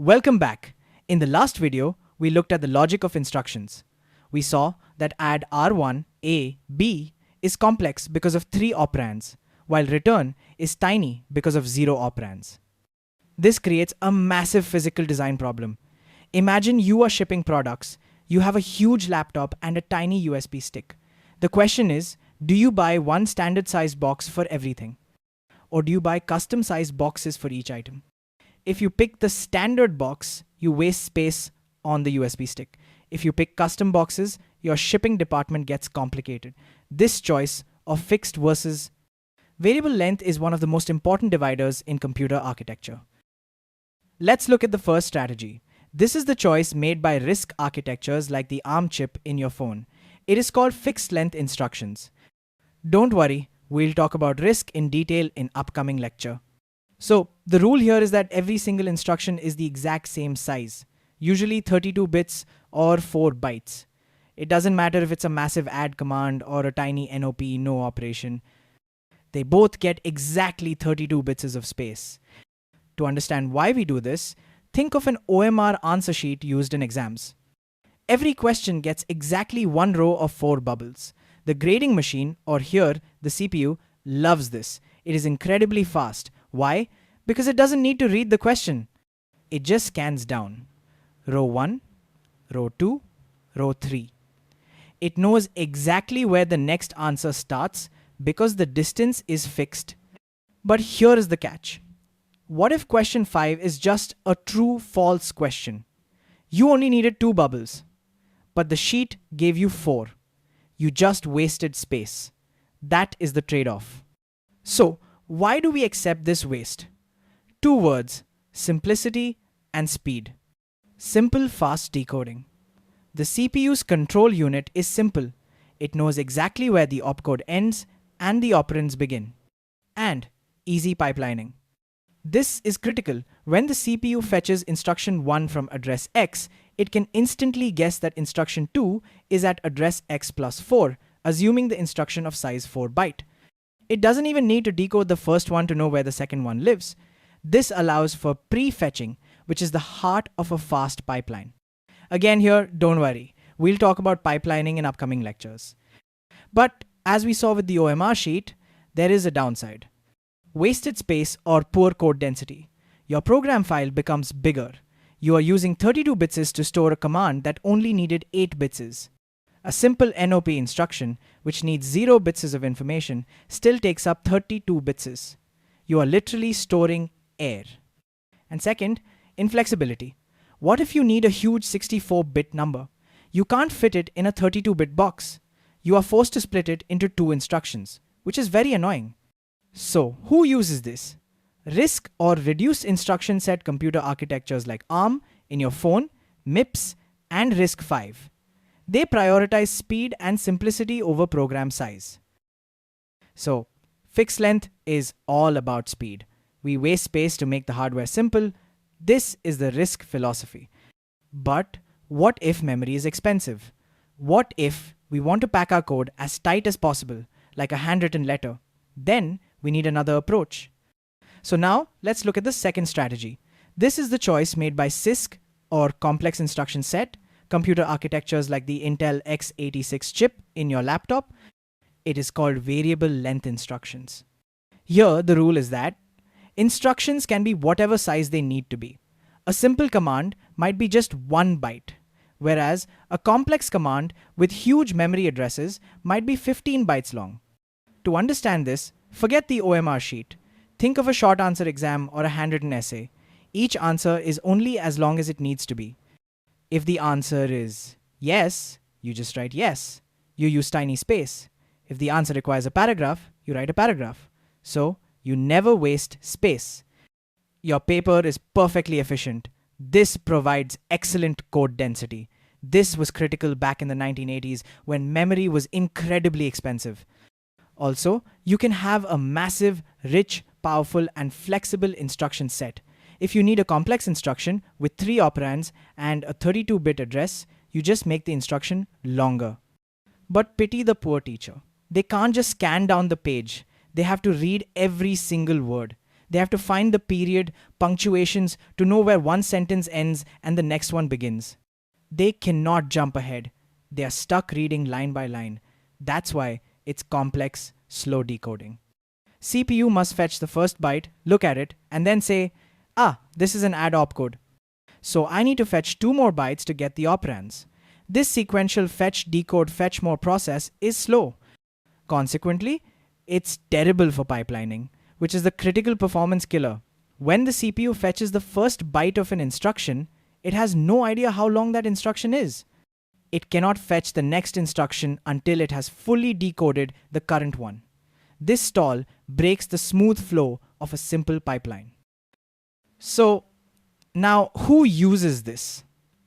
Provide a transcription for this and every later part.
Welcome back. In the last video, we looked at the logic of instructions. We saw that add R1, A, B is complex because of 3 operands, while return is tiny because of 0 operands. This creates a massive physical design problem. Imagine you are shipping products, you have a huge laptop and a tiny USB stick. The question is, do you buy one standard sized box for everything? Or do you buy custom sized boxes for each item? If you pick the standard box, you waste space on the USB stick. If you pick custom boxes, your shipping department gets complicated. This choice of fixed versus variable length is one of the most important dividers in computer architecture. Let's look at the first strategy. This is the choice made by RISC architectures like the ARM chip in your phone. It is called fixed length instructions. Don't worry, we'll talk about RISC in detail in upcoming lecture. So, the rule here is that every single instruction is the exact same size, usually 32 bits or 4 bytes. It doesn't matter if it's a massive add command or a tiny NOP no operation. They both get exactly 32 bits of space. To understand why we do this, think of an OMR answer sheet used in exams. Every question gets exactly one row of 4 bubbles. The grading machine, or here the CPU, loves this. It is incredibly fast. Why? Because it doesn't need to read the question. It just scans down. Row 1, row 2, row 3. It knows exactly where the next answer starts because the distance is fixed. But here is the catch. What if question 5 is just a true-false question? You only needed 2 bubbles, but the sheet gave you 4. You just wasted space. That is the trade-off. So, why do we accept this waste? 2 words, simplicity and speed. Simple, fast decoding. The CPU's control unit is simple. It knows exactly where the opcode ends and the operands begin. And easy pipelining. This is critical. When the CPU fetches instruction 1 from address X, it can instantly guess that instruction 2 is at address X plus 4, assuming the instruction of size 4 byte. It doesn't even need to decode the first one to know where the second one lives. This allows for pre-fetching, which is the heart of a fast pipeline. Again here, don't worry. We'll talk about pipelining in upcoming lectures. But as we saw with the OMR sheet, there is a downside. Wasted space or poor code density. Your program file becomes bigger. You are using 32 bits to store a command that only needed 8 bits. A simple NOP instruction, which needs 0 bits of information, still takes up 32 bits. You are literally storing air. And second, inflexibility. What if you need a huge 64-bit number? You can't fit it in a 32-bit box. You are forced to split it into 2 instructions, which is very annoying. So, who uses this? RISC or reduced instruction set computer architectures like ARM in your phone, MIPS, and RISC-V. They prioritize speed and simplicity over program size. So, fixed length is all about speed. We waste space to make the hardware simple. This is the RISC philosophy. But what if memory is expensive? What if we want to pack our code as tight as possible, like a handwritten letter? Then we need another approach. So now let's look at the second strategy. This is the choice made by CISC or complex instruction set, computer architectures like the Intel x86 chip in your laptop. It is called variable length instructions. Here the rule is that instructions can be whatever size they need to be. A simple command might be just 1 byte, whereas a complex command with huge memory addresses might be 15 bytes long. To understand this, forget the OMR sheet. Think of a short answer exam or a handwritten essay. Each answer is only as long as it needs to be. If the answer is yes, you just write yes. You use tiny space. If the answer requires a paragraph, you write a paragraph. So, you never waste space. Your paper is perfectly efficient. This provides excellent code density. This was critical back in the 1980s when memory was incredibly expensive. Also, you can have a massive, rich, powerful, and flexible instruction set. If you need a complex instruction with 3 operands and a 32-bit address, you just make the instruction longer. But pity the poor teacher. They can't just scan down the page. They have to read every single word. They have to find the period, punctuations to know where one sentence ends and the next one begins. They cannot jump ahead. They are stuck reading line by line. That's why it's complex, slow decoding. CPU must fetch the first byte, look at it, and then say, this is an add opcode. So I need to fetch 2 more bytes to get the operands. This sequential fetch, decode, fetch more process is slow. Consequently, it's terrible for pipelining, which is the critical performance killer. When the CPU fetches the first byte of an instruction, it has no idea how long that instruction is. It cannot fetch the next instruction until it has fully decoded the current one. This stall breaks the smooth flow of a simple pipeline. So, now who uses this?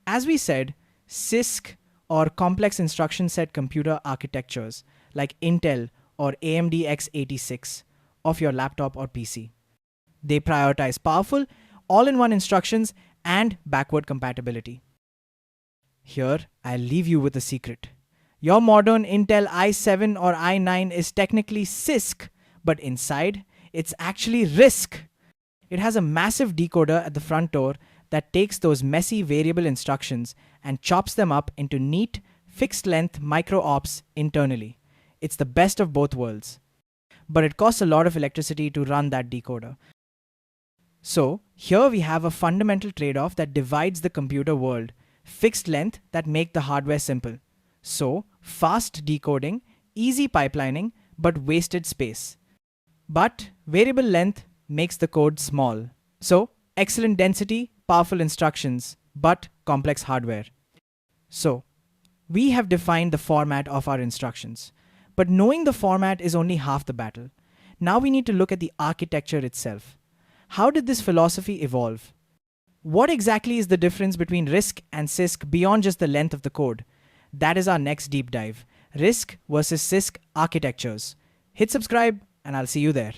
As we said, CISC or complex instruction set computer architectures like Intel or AMD x86 of your laptop or PC. They prioritize powerful, all-in-one instructions and backward compatibility. Here, I'll leave you with a secret. Your modern Intel i7 or i9 is technically CISC, but inside, it's actually RISC. It has a massive decoder at the front door that takes those messy variable instructions and chops them up into neat, fixed-length micro-ops internally. It's the best of both worlds. But it costs a lot of electricity to run that decoder. So, here we have a fundamental trade-off that divides the computer world. Fixed length that make the hardware simple. So, fast decoding, easy pipelining, but wasted space. But variable length makes the code small. So, excellent density, powerful instructions, but complex hardware. So, we have defined the format of our instructions. But knowing the format is only half the battle. Now we need to look at the architecture itself. How did this philosophy evolve? What exactly is the difference between RISC and CISC beyond just the length of the code? That is our next deep dive. RISC versus CISC architectures. Hit subscribe and I'll see you there.